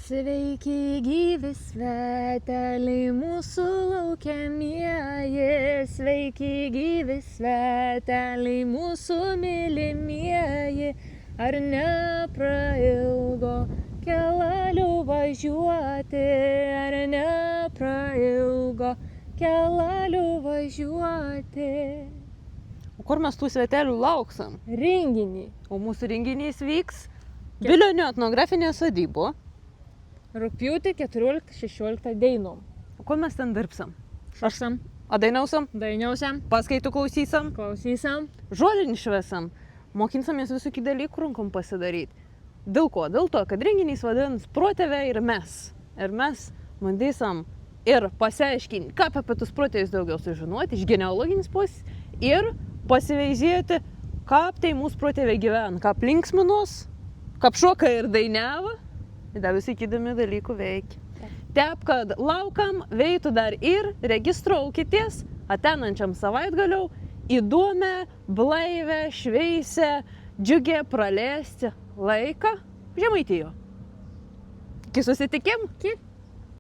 Sveiki gyvi sveteliai mūsų laukiamieji, sveiki gyvi sveteliai mūsų mylimieji, ar neprailgo kelalių važiuoti, ar neprailgo kelalių važiuoti. O kur mes tų svetelių lauksim? Renginį. O mūsų renginys vyks Bilionių etnografinėje sodyboje. Rugpjūtį 14-16 dienom. O kur mes ten dirbsim? Šoksim, Dainausim, dainiausim, paskaitų klausysim, klausysim. žolinį švesim, mokinsamės visokių dalykų rankom pasidaryti. Dėl ko? Dėl to, kad renginys vadins Protėviai ir mes. Ir mes bandysim ir pasiaiškinti, ką apie tus protėvius daugiau sužinoti iš genealoginės pusės ir pasiveizėti, kaip tai mūsų protėviai gyvena, kaip linksminos, kaip šoka ir dainavo. Ir dar visi įdomi dalykų veikia. Taip, kad laukam veitų dar ir registruokitės ateinančiam savaitgaliau įdomią, blaivę, šveisę, džiugę praleisti laiką Žemaitijoje. Iki susitikimų.